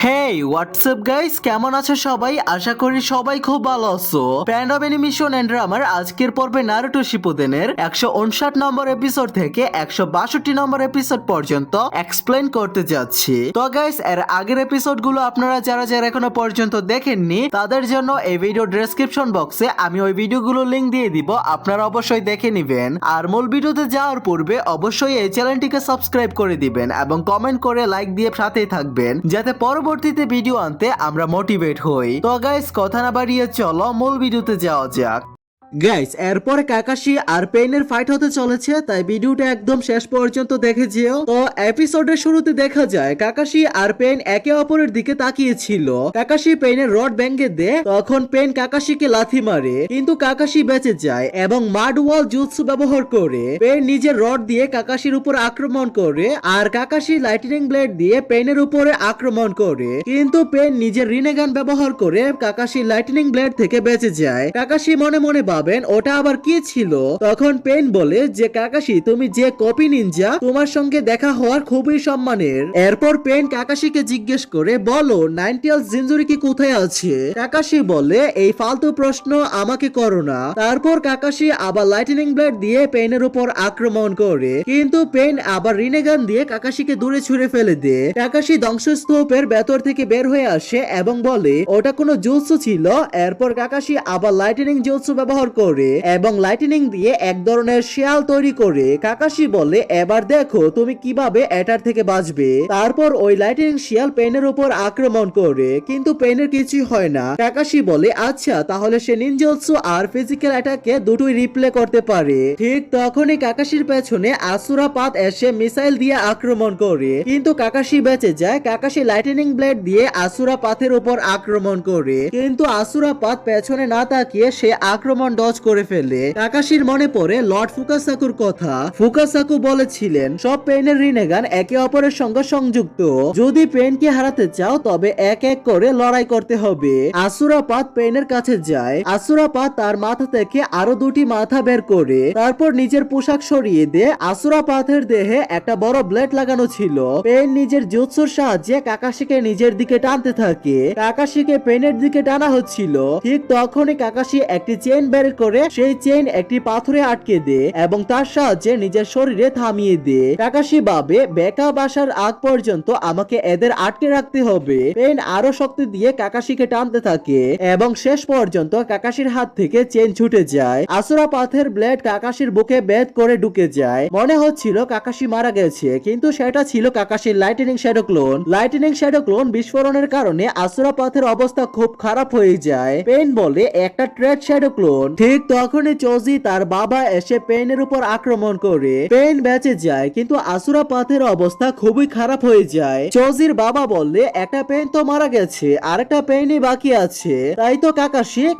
হেই WhatsApp guys, কেমন আছো সবাই? আশা করি সবাই খুব ভালো আছো। প্যান্ড অফ অ্যানিমেশন এন্ড ড্রামার আজকের পর্বে নারুটো শিপুদেনের 159 নম্বর এপিসোড থেকে 162 নম্বর এপিসোড পর্যন্ত এক্সপ্লেন করতে যাচ্ছি। তো গাইস, এর আগের এপিসোড গুলো আপনারা যারা যারা এখনো পর্যন্ত দেখেননি তাদের জন্য এই ভিডিও ডেসক্রিপশন বক্সে আমি ওই ভিডিওগুলো লিংক দিয়ে দিব, আপনারা অবশ্যই দেখে নিবেন। আর মূল ভিডিওতে যাওয়ার পূর্বে অবশ্যই এই চ্যানেলটিকে সাবস্ক্রাইব করে দিবেন এবং কমেন্ট করে লাইক দিয়ে সাথেই থাকবেন, যাতে পরবর্তীতে ভিডিও আনতে আমরা মোটিভেট হই। তো গাইস, কথা না বাড়িয়ে চলো মূল ভিডিওতে যাওয়া যাক। গাইস, এরপরে কাকাশি আর পেইনের ফাইট হতে চলেছে, তাই ভিডিওটা একদম শেষ পর্যন্ত দেখে যেও। তো এপিসোডের শুরুতে দেখা যায় কাকাশি আর পেইন একে অপরের দিকে তাকিয়ে ছিল। কাকাশি পেইনের রড ভেঙে দেয়, তখন পেইন কাকাশিকে লাথি মারে, কিন্তু কাকাশি বেঁচে যায় এবং মাড ওয়াল জুৎসু ব্যবহার করে পেইন নিজের রড দিয়ে কাকাশির উপর আক্রমণ করে, আর কাকাশি লাইটনিং ব্লেড দিয়ে পেইনের উপরে আক্রমণ করে, কিন্তু পেইন নিজের রিনেগান ব্যবহার করে কাকাশি লাইটনিং ব্লেড থেকে বেঁচে যায়। কাকাশি মনে মনে ওটা আবার কি ছিল? তখন পেইন বলে যে কাকাশি, তুমি যে কপি নিনজা, তোমার সঙ্গে দেখা হওয়ার খুবই সম্মানের। এরপর পেইন কাকাশিকে জিজ্ঞেস করে, বলো নাইনটেলস জিনজুরি কি কোথায় আছে? কাকাশি বলে, এই ফালতু প্রশ্ন আমাকে করো না। তারপর কাকাশি আবার লাইটনিং ব্লেড দিয়ে পেইনের উপর আক্রমণ করে, কিন্তু পেইন আবার রিনেগান দিয়ে কাকাশিকে দূরে ছুঁড়ে ফেলে দেয়। কাকাশি ধ্বংসস্তূপের ভেতর থেকে বের হয়ে আসে এবং বলে ওটা কোনো জুৎসু ছিল। এরপর কাকাশি আবার লাইটনিং জুৎসু ব্যবহার করে এবং লাইটনিং দিয়ে এক ধরনের শিয়াল তৈরি করে। কাকাশি বলে, এবার দেখো তুমি কিভাবে এটার থেকে বাঁচবে। তারপর ওই লাইটনিং শিয়াল পেইনের উপর আক্রমণ করে, কিন্তু পেইনের কিছুই হয় না। কাকাশি বলে, আচ্ছা তাহলে সে নিনজুৎসু আর ফিজিক্যাল অ্যাটাকে দুটোই রিপ্লে করতে পারে। ঠিক তখনই কাকাশির পেছনে আসুরা পাত এসে মিসাইল দিয়ে আক্রমণ করে, কিন্তু কাকাশি বেঁচে যায়। কাকাশি লাইটনিং ব্লেড দিয়ে আসুরা পাথের উপর আক্রমণ করে, কিন্তু আসুরা পাত পেছনে না তাকিয়ে সে আক্রমণ ডজ করে ফেলে। কাকাশির মনে পড়ে লর্ড ফুকাসাকুর কথা। ফুকাসাকু বলেছিলেন সব পেইনের রিনেগান একে অপরের সঙ্গে সংযুক্ত, যদি পেইনকে হারাতে চাও তবে এক এক করে লড়াই করতে হবে। আসুরা পাত পেইনের কাছে যায়। আসুরা পাত তার মাথা থেকে আরো দুটি মাথা বের করে, তারপর নিজের পোশাক সরিয়ে দেয়। আসুরা পাথের দেহে একটা বড় ব্লেড লাগানো ছিল। পেইন নিজের জুৎসুর সাহায্যে কাকাশিকে নিজের দিকে টানতে থাকে। কাকাশিকে পেইনের দিকে টানা হচ্ছিল। ঠিক তখনই কাকাশি একটি চেইন বের করে সেই চেইন একটি পাথরে আটকে দেয় এবং তার সাহায্যে নিজের শরীরে থামিয়ে দেয়। কাকাশি ভাবে বেকা বাসার আগ পর্যন্ত আমাকে এদের আটকে রাখতে হবে। পেইন আরো শক্তি দিয়ে কাকাশিকে টানতে থাকে এবং শেষ পর্যন্ত কাকাশির হাত থেকে চেইন ছুটে যায়। আসুরা পাথের ব্লেড কাকাশির বুকে বেদ করে ঢুকে যায়। মনে হচ্ছিল কাকাশি মারা গেছে, কিন্তু সেটা ছিল কাকাশির lightning shadow clone. Lightning shadow clone বিস্ফোরণের কারণে আসুরা পাথের অবস্থা খুব খারাপ হয়ে যায়। পেইন বলে, একটা ট্রেড শ্যাডো ক্লোন। ঠিক তখনই চোজি তার বাবা এসে পেইনের উপর আক্রমণ করে। পেইন বেঁচে যায়, কিন্তু আসুরা পাথের অবস্থা খুবই খারাপ হয়ে যায়। চোজির বাবা বললে, একটা পেইন তো মারা গেছে, আরেকটা পেইনই বাকি আছে, তাই তো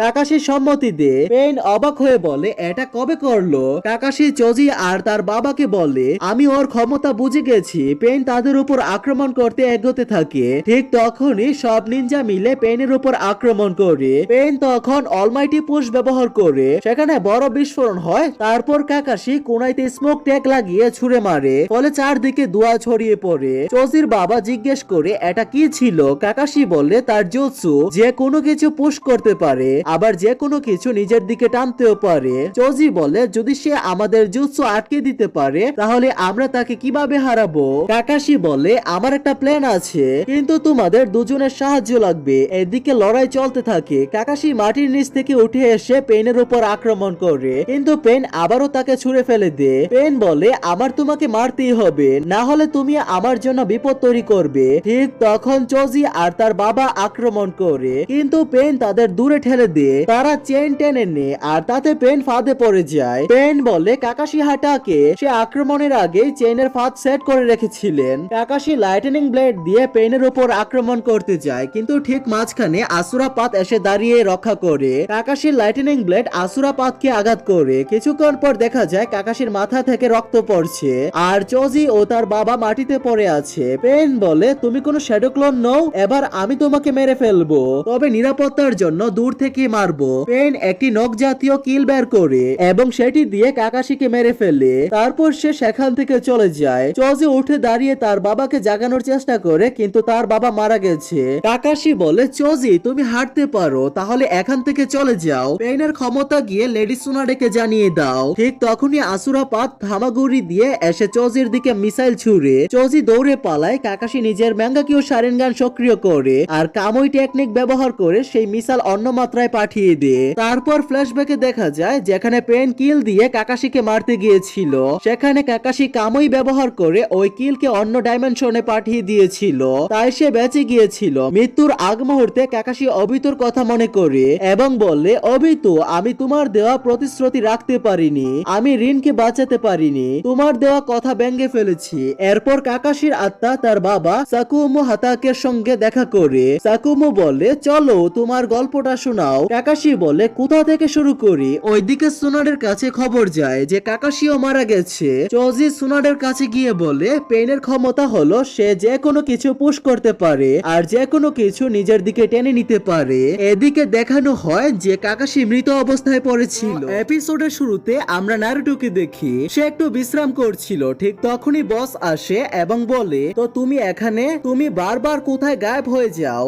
কাকাশি সম্মতি দে। পেইন অবাক হয়ে বলে, এটা কবে করলো? কাকাশি চোজি আর তার বাবাকে বলে, আমি ওর ক্ষমতা বুঝে গেছি। পেইন তাদের উপর আক্রমণ করতে এগোতে থাকে। ঠিক তখনই সব নিনজা মিলে পেইনের উপর আক্রমণ করে। পেইন তখন অলমাইটি পুশ ব্যবহার করে, সেখানে বড় বিস্ফোরণ হয়। তারপর কাকাশি কোনাইতে স্মোক ট্যাগ লাগিয়ে ছুঁড়ে মারে, ফলে চারদিকে ধোঁয়া ছড়িয়ে পড়ে। চোজির বাবা জিজ্ঞেস করে, এটা কি ছিল? কাকাশি বললে, তার জুৎসু যে কোনো কিছু পুশ করতে পারে, আবার যে কোনো কিছু নিজের দিকে টানতেও পারে। চোজি বলে, যদি সে আমাদের জুৎসু আটকে দিতে পারে তাহলে আমরা তাকে কিভাবে হারাবো? কাকাশি বলে, আমার একটা প্ল্যান আছে, কিন্তু তোমাদের দুজনের সাহায্য লাগবে। এদিকে লড়াই চলতে থাকে। কাকাশি মাটির নিচ থেকে উঠে এসে পেইনের উপর আক্রমণ করে, কিন্তু পেইন আবারও তাকে ছুঁড়ে ফেলে দেয়। পেইন বলে, আমার তোমাকে মারতেই হবে, না হলে তুমি আমার জন্য বিপদ তৈরি করবে। ঠিক তখন চোজি আর তার বাবা আক্রমণ করে, কিন্তু পেইন তাদের দূরে ঠেলে দেয়। তারা চেইন টেনে নেয় আর তাতে পেইন ফাঁদে পড়ে যায়। পেইন বলে, কাকাশি হাটাকে সে আক্রমণের আগে চেইনের ফাঁদ সেট করে রেখেছিলেন। কাকাশি লাইটনিং ব্লেড দিয়ে পেইনের উপর আক্রমণ করতে যায়, কিন্তু ঠিক মাঝখানে আসুরা পাত এসে দাঁড়িয়ে রক্ষা করে। Kakashi lightning blade blade Asura পাতকে আঘাত করে কিছুক্ষণ পর দেখা যায় কাকাশির মাথা থেকে রক্ত পড়ছে আর চজি ও তার বাবা মাটিতে পড়ে আছে। পেন বলে তুমি কোনো শ্যাডো ক্লোন নও, এবার আমি তোমাকে মেরে ফেলবো, তবে নিরাপত্তার জন্য দূর থেকে মারবো। পেন একটি নখ জাতীয় কিল বের করে এবং সেটি দিয়ে কাকাশিকে মেরে ফেলে। তারপর সে সেখান থেকে চলে যায়। চজি উঠে দাঁড়িয়ে তার বাবাকে জাগানোর চেষ্টা করে কিন্তু তার বাবা মারা গেছে। কাকাশি বলে চজি তুমি হাঁটতে পারো, তাহলে এখান থেকে চলে যাও। পেনের ক্ষমতা গিয়ে লেডি সুনাডেকে জানিয়ে দাও। ঠিক তখনই আসুরা পাত হামাগুড়ি দিয়ে এসে চজির দিকে মিসাইল ছুড়ে চজি দৌড়ে পালায়। কাকাশি নিজের ম্যাঙ্গাকিও শারিনগান সক্রিয় করে আর কামই টেকনিক ব্যবহার করে সেই মিসাইল অন্য মাত্রায় পাঠিয়ে দেয়। তারপর ফ্ল্যাশব্যাকে দেখা যায় যেখানে পেন কিল দিয়ে কাকাশিকে মারতে গিয়েছিল সেখানে কাকাশি কামই ব্যবহার করে ওই কিলকে অন্য ডাইমেনশনে পাঠিয়ে দিয়েছিল, তাই সে বেঁচে গিয়েছিল। মৃত্যুর আগ মুহূর্তে কাকাশি অবিতুর কথা মনে করে এবং বলে অবিতু আমি তোমার দেওয়া প্রতিশ্রুতি রাখতে পারিনি, আমি রিনকে বাঁচাতে পারিনি, তোমার দেওয়া কথা ভেঙে ফেলেছি। এরপর কাকাশির আত্মা তার বাবা সাকুমো হাতাকের সঙ্গে দেখা করে। সাকুমো বলে চলো তোমার গল্পটা শোনাও। কাকাশি বলে কোথা থেকে শুরু করি? ওইদিকে সুনাডের কাছে খবর যায় যে কাকাশিও মারা গেছে। চজি সুনাডের কাছে গিয়ে বলে পেনের ক্ষমতা হলো সে যে কোনো কিছু পুশ করতে পারে আর যে কোনো কিছু নিজের দিকে টেনে নিতে পারে। এদিকে দেখানো হয় যে কাকাশি মৃত অবস্থায় পড়েছিল। এপিসোডের শুরুতে আমরা নারুটোকে দেখি সে একটু বিশ্রাম করছিল। ঠিক তখনই বস আসে এবং বলে তো তুমি এখানে, তুমি বারবার কোথায় গায়েব হয়ে যাও?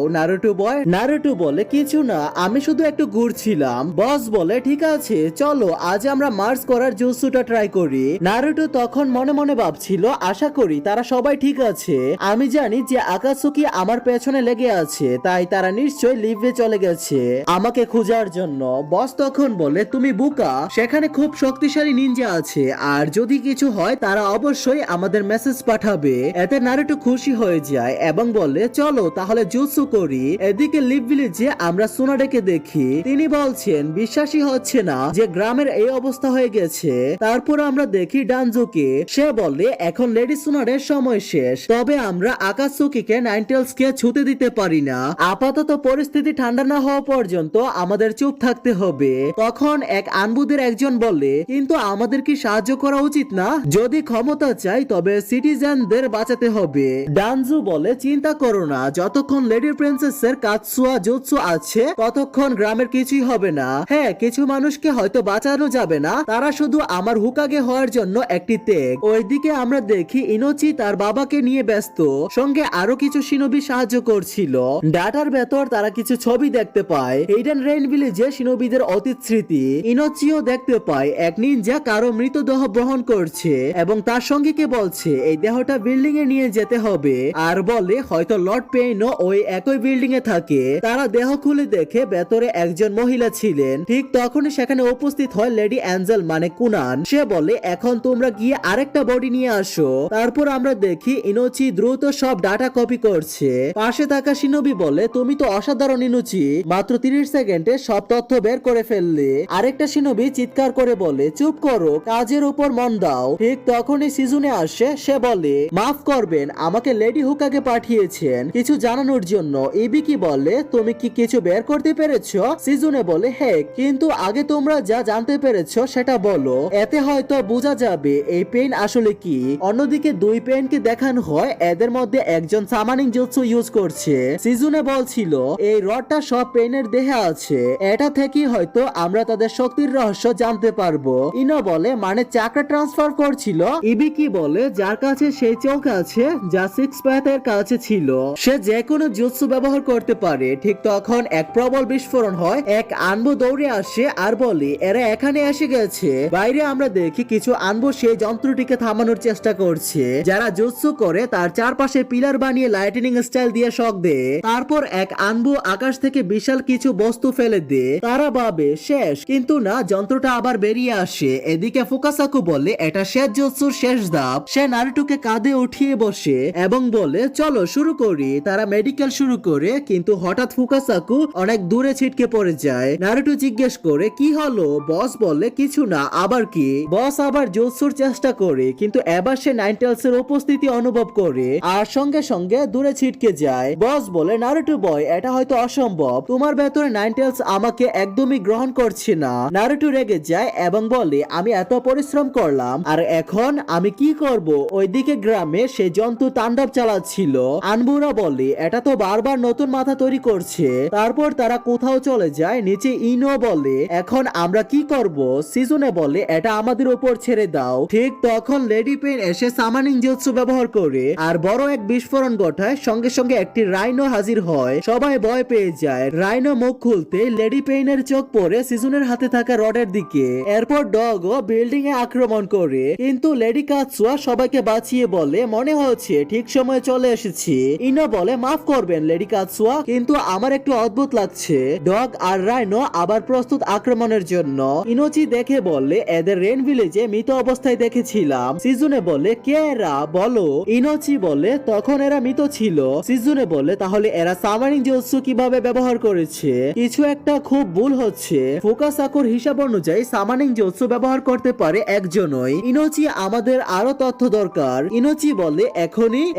নারুটো বলে কিছু না, আমি শুধু একটু ঘুরছিলাম। বস বলে ঠিক আছে চলো আজ আমরা মার্চ করার জুসুটা ট্রাই করি। নারুটো তখন মনে মনে ভাবছিল আশা করি তারা সবাই ঠিক আছে, আমি জানি যে আকাসুকি আমার পেছনে লেগে আছে, তাই তারা নিশ্চয়ই লিভে চলে গেছে আমাকে খোঁজার জন্য। বস তখন বলে তুমি বোকা, সেখানে খুব শক্তিশালী নিনজা আছে আর যদি কিছু হয় তারা অবশ্যই আমাদের মেসেজ পাঠাবে। এতে নারুটো খুশি হয়ে যায় এবং বলে চলো তাহলে জুৎসু করি। এদিকে লিভ ভিলেজে আমরা সুনাডেকে দেখি, তিনি বলছেন বিশ্বাসই হচ্ছে না যে গ্রামের এই অবস্থা হয়ে গেছে। তারপর আমরা দেখি ডানজুকে, সে বলে এখন লেডি সুনাডের সময় শেষ, তবে আমরা আকাসুকিকে নাইনটেলসকে ছুতে দিতে পারি না, আপাতত পরিস্থিতি ঠান্ডা না হওয়া পর্যন্ত আমাদের চুপ থাকতে হবে। তখন এক আনবুদের একজন বলে কিন্তু আমাদের কি সাহায্য করা উচিত না? যদি ক্ষমতা চাই তবে সিটিজেনদের বাঁচাতে হবে। ডানজু বলে চিন্তা করো না, যতক্ষণ লেডি প্রিন্সেসের কাতসুয়া জুৎসু আছে ততক্ষণ গ্রামের কিছুই হবে না। হ্যাঁ কিছু মানুষকে হয়তো বাঁচানো যাবে না, তারা শুধু আমার হুকাগে হওয়ার জন্য একটি তেগ। ওইদিকে আমরা দেখি ইনোচি তার বাবাকে নিয়ে ব্যস্ত, সঙ্গে আরো কিছু শিনোবি সাহায্য করছিল। ডাটার ভেতর তারা কিছু ছবি দেখতে পায় হিডেন রেইন ভিলেজে শিনোবিদের অতীত স্মৃতি। ইনোচিও দেখতে পায় এক নিনজা কারো মৃতদেহ বহন করছে এবং তার সঙ্গীকে বলছে এই দেহটা বিল্ডিং এ নিয়ে যেতে হবে আর বলে হয়তো লর্ড পেইনও ওই একই বিল্ডিং এ থাকে। তারা দেহ খুলে দেখে ভেতরে একজন মহিলা ছিলেন। ঠিক তখনই সেখানে উপস্থিত হয় লেডি অ্যাঞ্জেল মানে কুনান। সে বলে এখন তোমরা গিয়ে আরেকটা বডি নিয়ে আসো। তারপর আমরা দেখি ইনোচি দ্রুত সব ডাটা কপি করছে। পাশে থাকা শিনোবি বলে তুমি তো অসাধারণ ইনোচি, মাত্র 30 সেকেন্ডে সব তথ্য বের করে ফেললে। আরেকটা শিনোবি চিৎকার করে বলে চুপ করো, কাজের উপর মন দাও। ঠিক তখনই সিজুনে আসে, সে বলে মাফ করবেন আমাকে লেডি হুকাকে পাঠিয়েছেন কিছু জানানোর জন্য। ইবিকি বলে তুমি কি কিছু বের করতে পেরেছো? সিজুনে বলে হ্যাঁ, কিন্তু আগে তোমরা যা জানতে পেরেছো সেটা বলো, এতে হয়তো বোঝা যাবে এই পেন আসলে কি। অন্যদিকে দুই পেনকে দেখানো হয় এদের মধ্যে একজন সামানিং জুৎসু ইউজ করছে। সিজুনে বলছিল এই রডটা সব পেনের দেহে আছে, এটা থেকেই হয়তো আমরা তাদের শক্তির রহস্য জানতে পারবো। ইনো বলে মানে চাকরা ট্রান্সফার করছিল। ইবিকি বলে যার কাছে সেই চোখ আছে যা সিক্স প্যাথের কাছে ছিল, সে যে কোনো জুৎসু ব্যবহার করতে পারে। ঠিক তখন এক প্রবল বিস্ফোরণ হয়, এক আনবু দৌড়ে আসে আর বলে এরা এখানে এসে গেছে। বাইরে আমরা দেখি কিছু আনবু সেই যন্ত্রটিকে থামানোর চেষ্টা করছে। যারা জুৎসু করে তার চারপাশে পিলার বানিয়ে লাইটনিং স্টাইল দিয়ে শক দেয়। তারপর এক আনবু আকাশ থেকে বিশাল কিছু বস্তু ফেলে দেয়। তারা ভাবে শেষ, কিন্তু না, যন্ত্রটা আবার বেরিয়ে আসে। এদিকে ফুকাসাকু বলে এটা শেষ জুৎসুর শেষ ধাপ। সে নারুটোকে কাঁধে উঠিয়ে বসে এবং বলে চলো শুরু করি। তারা মেডিকেল শুরু করে কিন্তু হঠাৎ ফুকাসাকু অনেক দূরে ছিটকে পড়ে যায়। নারুটো জিজ্ঞেস করে কি হলো? বস বলে কিছু না। আবার কি? বস আবার জুৎসুর চেষ্টা করে কিন্তু এবার সে নাইনটেলস এর উপস্থিতি অনুভব করে আর সঙ্গে সঙ্গে দূরে ছিটকে যায়। বস বলে নারুটো বয় এটা হয়তো অসম্ভব, তোমার ভেতরে নাইনটেলস আমাকে একদমই গ্রহণ গ্রহণ করছে না। নারুটো রেগে যায় এবং বলে আমি এত পরিশ্রম করলাম আর এখন আমি কি করব? ওইদিকে গ্রামে সে জন্তু তাণ্ডব চালাচ্ছিল। আনবুরা বলে এটা তো বারবার নতুন মাথা তৈরি করছে। তারপর তারা কোথাও চলে যায়। নিচে ইনো বলে এখন আমরা কি করব? সিজুনে বলে এটা আমাদের উপর ছেড়ে দাও। ঠিক তখন লেডি পেন এসে সামানিং জুৎসু ব্যবহার করে আর বড় এক বিস্ফোরণ ঘটায়। সঙ্গে সঙ্গে একটি রাইনো হাজির হয়। সবাই ভয় পেয়ে যায়। রাইনো মুখ খুলতে লেডি পেইনের চোখ পড়ে সিজুনের হাতে থাকা রডের দিকে। এরপর ডগও বিল্ডিং এ আক্রমণ করে, কিন্তু লেডি কাৎসুয়া সবাইকে বাঁচিয়ে বলে মনে হচ্ছে ঠিক সময়ে চলে এসেছি। ইনো বলে মাফ করবেন লেডি কাৎসুয়া, কিন্তু আমার একটু অদ্ভুত লাগছে। ডগ আর রাইনো আবার প্রস্তুত আক্রমণের জন্য। ইনোচি দেখে বলে এদের রেন ভিলেজে মৃত অবস্থায় দেখেছিলাম। সিজুনে বলে কে এরা বলো। ইনোচি বলে তখন এরা মৃত ছিল। সিজুনে বলে তাহলে এরা সামারিং জুৎসু কিভাবে ব্যবহার করেছে? কিছু একটা খুব ভুল হচ্ছে। ফুকাসাকুর হিসাব অনুযায়ী সামানিং জুৎসু ব্যবহার করতে পারে একজনই। ইনোচি আমাদের আরো তথ্য দরকার। ইনোচি বলে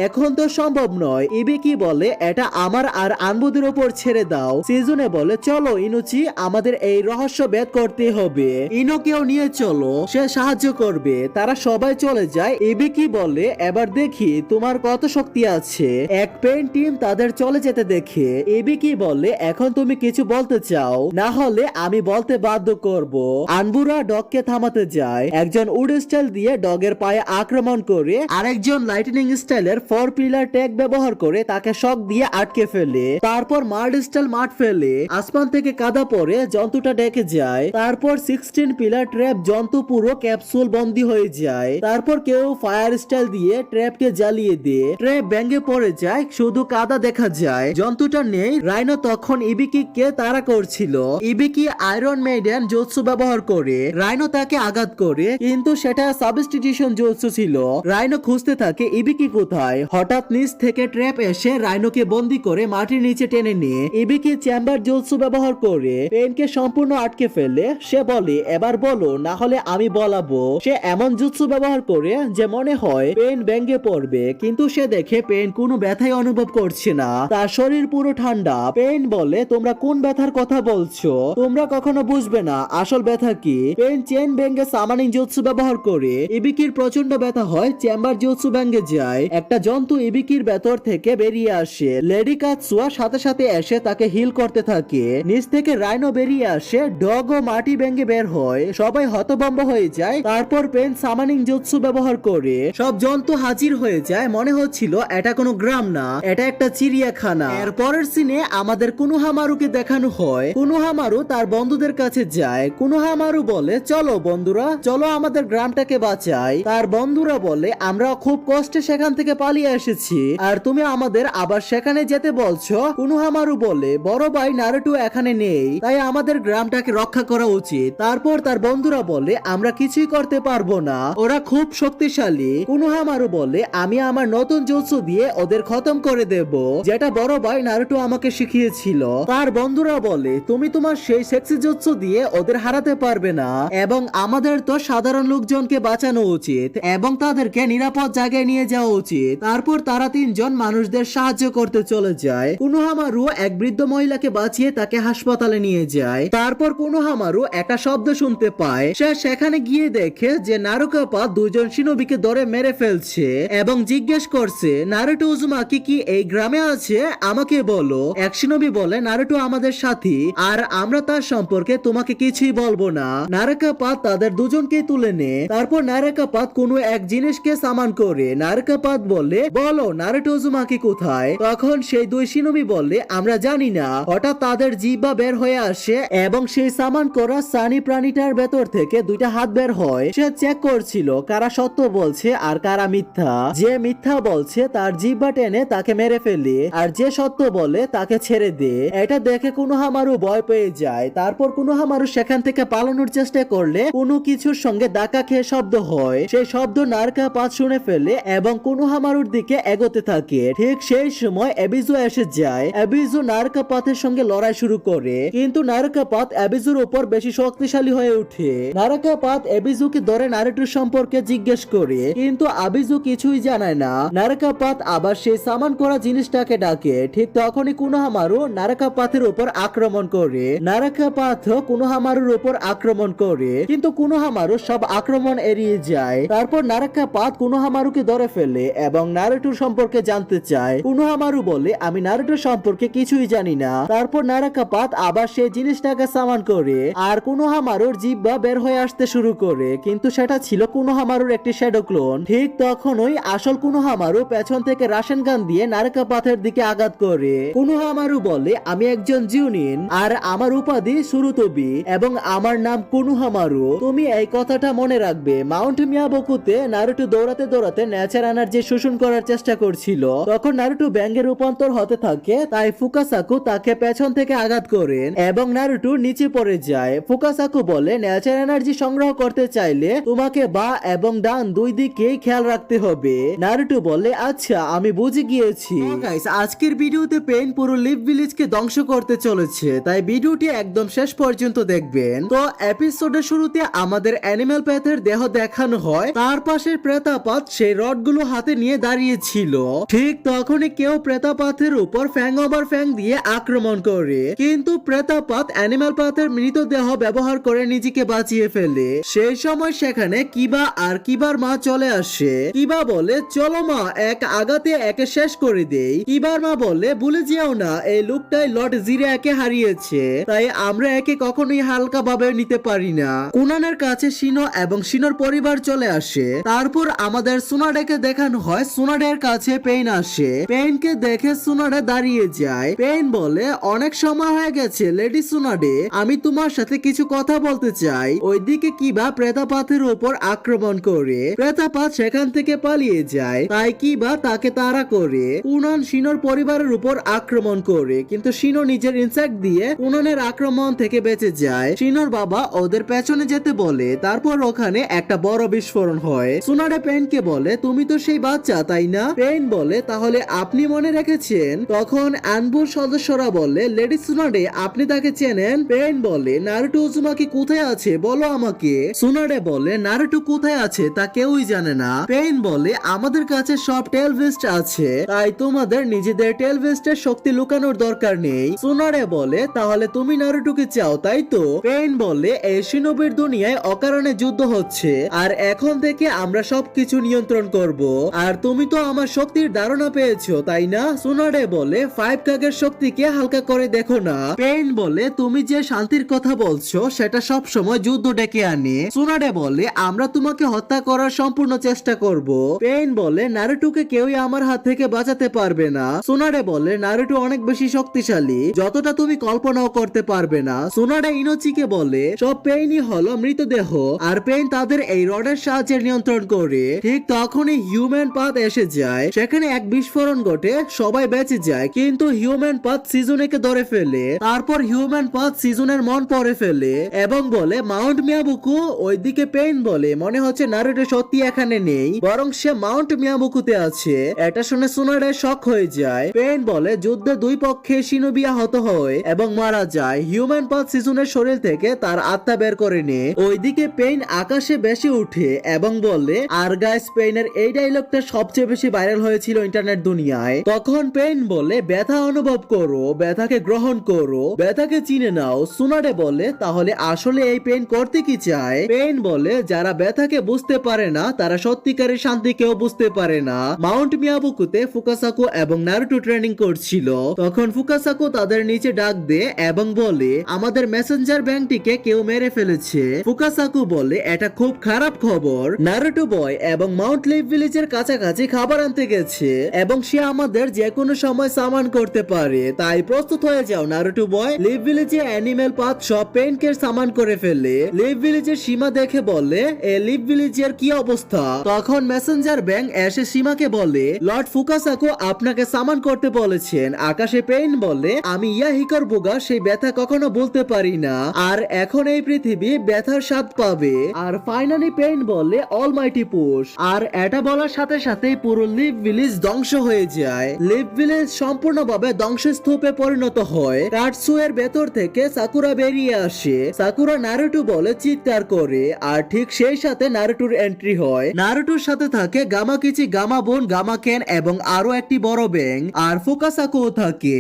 এখন তো সম্ভব নয়। ইবিকি বলে এটা আমার আর আনবুদের উপর ছেড়ে দাও। সিজুনে বলে চলো ইনোচি, আমাদের এই রহস্য ভেদ করতে হবে। ইনোকেও নিয়ে চলো, সে সাহায্য করবে। তারা সবাই চলে যায়। ইবিকি বলে এবার দেখি তোমার কত শক্তি আছে। এক পেন টিম তাদের চলে যেতে দেখে ইবিকি বলে এখন তুমি কিছু বলতে চাও, না হলে আমি বলতে বাধ্য করব। আনবুরা ডগকে থামাতে যায়। একজন উড স্টাইল দিয়ে ডগের পায়ে আক্রমণ করে আরেকজন লাইটনিং স্টাইলের 4 পিলার ট্যাগ ব্যবহার করে তাকে শক দিয়ে আটকে ফেলে। তারপর মার্ড স্টাইল মাঠ ফেলে আসমান থেকে কাদা পড়ে জন্তুটা ডেকে যায়। তারপর 16 পিলার ট্র্যাপ জন্তু পুরো ক্যাপসুল বন্দী হয়ে যায়। তারপর কেউ ফায়ার স্টাইল দিয়ে ট্র্যাপকে জ্বালিয়ে দেয়। ট্র্যাপ ভেঙে পড়ে যায়, শুধু কাদা দেখা যায়, জন্তুটা নেই। রাইনো তখন ইবিকিকে তাড়া করছিল। ইবিকি আয়রন মেইডেন জুৎসু ব্যবহার করে রাইনো তাকে আঘাত করে, কিন্তু সেটা সাবস্টিটিউশন জুৎসু ছিল। রাইনো খুঁজতে থাকে ইবিকি কোথায়। হঠাৎ নিচ থেকে ট্র্যাপ এসে রাইনোকে বন্দী করে মাটির নিচে টেনে নিয়ে ইবিকি চেম্বার জুৎসু ব্যবহার করে পেনকে সম্পূর্ণ আটকে ফেলে। সে বলে এবার বলো, না হলে আমি বলাবো। সে এমন জুৎসু ব্যবহার করে যে মনে হয় পেন ভেঙে পড়বে, কিন্তু সে দেখে পেন কোনো ব্যথাই অনুভব করছে না। তার শরীর পুরো ঠান্ডা। পেন বলে তোমরা কোন ব্যথার কথা বলছো? তোমরা কখনো বুঝবে না আসল ব্যথা কি। পেন চেন ভেঙে সামানিং জুৎসু ব্যবহার করে ইবিকির প্রচন্ড ব্যথা হয়। চেম্বার জুৎসু ভেঙে যায়। একটা জন্তু ইবিকির ভেতর থেকে বেরিয়ে আসে। লেডি কাৎসুয়া সাথে সাথে এসে তাকে হিল করতে থাকে। নিচ থেকে রাইনো বেরিয়ে আসে। ডগ ও মাটি ভেঙে বের হয়। সবাই হতভম্ব হয়ে যায়। তারপর পেন সামানিং জুৎসু ব্যবহার করে সব জন্তু হাজির হয়ে যায়। মনে হচ্ছিল এটা কোনো গ্রাম না, এটা একটা চিড়িয়াখানা। এর পরের সিনে আমাদের কুনোহামারুকে দেখানো হয়। কুনোহামারু তার বন্ধুদের কাছে যায়। কুনোহামারু বলে চলো বন্ধুরা, চলো আমাদের গ্রামটাকে বাঁচাই। তার বন্ধুরা বলে আমরা খুব কষ্টে সেখান থেকে পালিয়ে এসেছি আর তুমি আমাদের আবার সেখানে যেতে বলছো। কুনোহামারু বলে বড় ভাই নারুটো এখানে নেই, তাই আমাদের গ্রামটাকে রক্ষা করা উচিত। তারপর তার বন্ধুরা বলে আমরা কিছুই করতে পারবো না, ওরা খুব শক্তিশালী। কুনোহামারু বলে আমি আমার নতুন জুৎসু দিয়ে ওদের খতম করে দেব, যেটা বড় ভাই নারুটো আমাকে শিখিয়েছিল। তার বন্ধুরা বলে তুমি তোমার সেই সেক্সি জুৎসু দিয়ে ওদের হারাতে পারবে না, এবং আমাদের তো সাধারণ লোকজনকে বাঁচানো উচিত এবং তাদেরকে নিরাপদ জায়গায় নিয়ে যাওয়া উচিত। তারপর তারা তিনজন মানুষদের সাহায্য করতে চলে যায়। কুনোহামারু এক বৃদ্ধ মহিলাকে বাঁচিয়ে তাকে হাসপাতালে নিয়ে যায়। তারপর কুনোহামারু একটা শব্দ শুনতে পায়। সে সেখানে গিয়ে দেখে যে নারুকাপা দুজন শিনোবিকে ধরে মেরে ফেলছে এবং জিজ্ঞেস করছে নারুটো উজুমাকি কি এই গ্রামে আছে, আমাকে বলো। এক শিনোবি বলে নারুটো আমাদের সাথী আর আমরা তার সম্পর্কে তোমাকে কিছুই বলবো না। নারুকাপাত তাদের দুজনকে তুলে নেয়। তারপর নারুকাপাত কোনো এক জিনিসকে সামান করে। নারুকাপাত বলে বলো নারুটো উজুমাকি কোথায়? তখন সেই দুই শিনোবি বলে আমরা জানি না। হঠাৎ তাদের জিহ্বা বের হয়ে আসে এবং সেই সামান করা সানি প্রাণীটার ভেতর থেকে দুইটা হাত বের হয়। সে চেক করছিল কারা সত্য বলছে আর কারা মিথ্যা। যে মিথ্যা বলছে তার জিহ্বা টেনে তাকে মেরে ফেলে আর যে সত্য বলে তাকে ছেড়ে দে। এটা দেখে কুনোহামারু ভয় পেয়ে যায়। তারপর কুনোহামারু সেখান থেকে পালানোর চেষ্টা করলে কোনো কিছুর সঙ্গে ধাক্কা খেয়ে শব্দ হয়। সেই শব্দ নারুকাপাত শুনে ফেলে এবং কুনোহামারুর দিকে এগোতে থাকে। ঠিক সেই সময় এবিজু এসে যায়। এবিজু নারুকাপাতের সঙ্গে লড়াই শুরু করে, কিন্তু নারুকাপাত এবিজুর উপর বেশি শক্তিশালী হয়ে ওঠে। নারুকাপাত এবিজুকে ধরে নারুটোর সম্পর্কে জিজ্ঞেস করে, কিন্তু আবিজু কিছুই জানায় না। নারুকাপাত আবার সেই সামান করা জিনিসটাকে ডাকে। ঠিক তখনই কুনোহামারু নারুকাপাতের উপর আক্রমণ করে। নারুকাপাত পাথ কোনোহামারুর উপর আক্রমণ করে, কিন্তু কোনোহামারু সব আক্রমণ এড়িয়ে যায়। তারপর নারাকা পাথ কোনোহামারুকে ধরে ফেলে এবং নারুটোর সম্পর্কে জানতে চায়। কোনোহামারু বলে, আমি নারুটো সম্পর্কে কিছুই জানি না। তারপর নারাকা পাথ আবার সেই জিনিসটাকে সামান করে আর কোনোহামারুর জিহ্বা বের হয়ে আসতে শুরু করে, কিন্তু সেটা ছিল কোনোহামারুর একটি শ্যাডো ক্লোন। ঠিক তখনই আসল কোনোহামারু পেছন থেকে রাশন গান দিয়ে নারাকা পাথের দিকে আঘাত করে। কোনোহামারু বলে, আমি একজন জিউনিন আর আমার উপাধি সুরুতবি এবং আমার নাম কোনোহামারু। তুমি এই কথাটা মনে রাখবে। মাউন্ট মিয়াবোকুতে নারুটো দৌড়াতে দৌড়াতে ন্যাচার এনার্জি শোষণ করার চেষ্টা করছিল। তখন নারুটো ব্যাঙে রূপান্তর হতে থাকে, তাই ফুকাসাকু তাকে পেছন থেকে আঘাত করেন এবং নারুটো নিচে পড়ে যায়। ফুকাসাকু বলে, ন্যাচার এনার্জি সংগ্রহ করতে চাইলে তোমাকে বা এবং ডান দুই দিকেই খেয়াল রাখতে হবে। নারুটো বলে, আচ্ছা আমি বুঝে গিয়েছি। গাইস, আজকের ভিডিওতে পেইন পুরো লিভ ভিলেজকে ধ্বংস করতে চলেছে, তাই ভিডিওটি একদম শেষ পর্যন্ত দেখবেন। তো এপিসোডের শুরুতে আমাদের অ্যানিমাল প্যাথের দেহ দেখানো হয়, তার পাশে প্রেতাপাত সেই রডগুলো হাতে নিয়ে দাঁড়িয়ে ছিল। ঠিক তখনই কেউ প্রেতাপাতের উপর ফ্যাং ওভার ফ্যাং দিয়ে আক্রমণ করে, কিন্তু প্রেতাপাত অ্যানিমাল পাথের মৃতদেহ ব্যবহার করে নিজেকে বাঁচিয়ে ফেলে। সেই সময় সেখানে কিবা আর কিবার মা চলে আসে। কিবা বলে, চলো মা, এক আঘাতে একে শেষ করে দেই। কিবার মা বলে, ভুলে যেও না এই লোকটাই লর্ড জিরাকে হারিয়েছে, তাই আমরা একে কখনোই হালকা ভাবে নিতে পারি না। কুনানের কাছে শিনো এবং শিনোর পরিবার চলে আসে। তারপর আমাদের সুনাডেকে দেখানো হয়। সুনাডের কাছে পেইন আসে। পেইনকে দেখে সুনাডে দাঁড়িয়ে যায়। পেইন বলে, অনেক সময় হয়ে গেছে লেডি সুনাডে, আমি তোমার সাথে কিছু কথা বলতে চাই। ওইদিকে কিবা প্রেতাপাতের উপর আক্রমণ করে। প্রেতাপাত সেখান থেকে পালিয়ে যায়, তাই কিবা তাকে তাড়া করে। কুনান শিনোর পরিবারের উপর আক্রমণ করে, কিন্তু শিনো নিজের ইনসেক্ট দিয়ে কুনানের আক্রমণ থেকে বেঁচে যায়। শিনোর বাবা ওদের পেছনে যেতে বলে। তারপর ওখানে একটা বড় বিস্ফোরণ হয়। সুনাডে পেইনকে বলে, তুমি তো সেই বাচ্চা, তাই না? পেইন বলে, তাহলে আপনি মনে রেখেছেন? তখন আনবুর সদস্যরা বলে, লেডি সুনাডে, আপনি তাকে চেনেন? পেইন বলে, নারুটো উজুমাকি কোথায় আছে বলো আমাকে। সুনাডে বলে, নারুটো কোথায় আছে তা কেউই জানে না। পেইন বলে, আমাদের কাছে সব টেল ভেস্ট আছে, তাই তোমাদের নিজেদের টেল ভেস্টের শক্তি লুকানোর দরকার নেই। সুনাডে বলে, তাহলে তুমি নারুটোকে চাও, তাই তো? পেইন বলে, এই শিনোবির দুনিয়ায় অকারণে যুদ্ধ হচ্ছে আর এখন থেকে আমরা সবকিছু নিয়ন্ত্রণ করব, আর তুমি তো আমার শক্তির ধারণা পেয়েছো, তাই না? সুনাডে বলে, ফাইভ কাগের শক্তিকে হালকা করে দেখো না। পেইন বলে, তুমি যে শান্তির কথা বলছো সেটা সব সময় যুদ্ধ ডেকে আনে। সুনাডে বলে, আমরা তোমাকে হত্যা করার সম্পূর্ণ চেষ্টা করব। পেইন বলে, নারুটোকে কেউই আমার হাত থেকে বাঁচাতে পারবে না। সুনাডে বলে, নারুটো অনেক বেশি শক্তিশালী, যতটা তুমি কল্পনাও করতে পারবে না। সুনাডে ইনোচিকে বলে, সব পেইনই হলো মৃতদেহ আর পেইন তাদের এই রডের সাহায্যে নিয়ন্ত্রণ করে। ঠিক তখনই হিউম্যান পাথ এসে যায়। সেখানে এক বিস্ফোরণ ঘটে, সবাই বেঁচে যায়, কিন্তু হিউম্যান পাথ সিজুনেকে ধরে ফেলে। তারপর হিউম্যান পাথ সিজুনের মন পড়ে ফেলে এবং বলে, মাউন্ট মিয়াবুকু। ওইদিকে পেইন বলে, মনে হচ্ছে নারুটো সত্যি এখানে নেই, বরং সে মাউন্ট মিয়াবুকুতে আছে। এটা শুনে সুনাডে শক হয়ে যায়। পেইন বলে, যুদ্ধে দুই পক্ষে শিনোবি আহত হয় এবং মারা যায়। হিউম্যান পাথ সিজুনের শরীর থেকে তার আত্মা বের করে নেয়। ওইদিকে পেইন আকাশে বেশি উঠে এবং বলে, আর গাইস, পেইনের এই ডায়লগটা সবচেয়ে বেশি ভাইরাল হয়েছিল ইন্টারনেট দুনিয়ায়। তখন পেইন বলে, ব্যথা অনুভব করো, ব্যথাকে গ্রহণ করো, ব্যথাকে চিনে নাও। সুনাডে বলে, তাহলে আসলে এই পেইন করতে কি চায়? পেইন বলে, যারা ব্যথাকে বুঝতে পারে না তারা সত্যিকারের শান্তিকেও বুঝতে পারে না। মাউন্ট মিয়াবুকুতে ফুকাসাকু এবং নারুটো ট্রেনিং করছিল। তখন ফুকাসাকু তাদের নিচে ডাক দেয় এবং বলে, আমাদের মেসেঞ্জার ব্যাংকটিকে কেউ মেরে ফেলেছে। ফুকাসাকু বলে, এটা খুব খারাপ খবর। নারুটো বয় এবং মাউন্ট লিভ ভিলেজের কাছাকাছি খাবার আনতে গেছে এবং সে আমাদের যে কোনো সময় সামান করতে পারে, তাই প্রস্তুত হয়ে যাও নারুটো বয়। লিভ ভিলেজে অ্যানিমেল পাথ সব পেইনকে সামান করে ফেলে। লিভ ভিলেজের সীমা দেখে বলে, এ লিভ ভিলেজের কি অবস্থা? তখন মেসেঞ্জার ব্যাংক এসে সীমাকে বলে, লর্ড ফুকাসাকু আপনাকে সামান করতে বলেছেন। আকাশে পেইন বলে, আমি ইয়াহিকর বুগা সেই ব্যথা কখনো বলতে পারি না, আর এখন এই পৃথিবী ব্যথার স্বাদ পাবে। আর ফাইনালি পেইন বলে, অলমাইটি পুশ। আর এটা বলার সাথে সাথেই পুরো লিভ ভিলেজ ধ্বংস হয়ে যায়। লিভ ভিলেজ সম্পূর্ণভাবে ধ্বংসস্তূপে পরিণত হয়। কাটসুয়ের ভেতর থেকে সাকুরা বেরিয়ে আসে। সাকুরা নারুটো বলে চিৎকার করে, আর ঠিক সেই সাথে নারুটোর এন্ট্রি হয়। নারুটোর সাথে থাকে গামাকিচি, গামাবুন, গামাকেন এবং আরো একটি বড় ব্যাঙ, আর ফুকাসাকুও থাকে।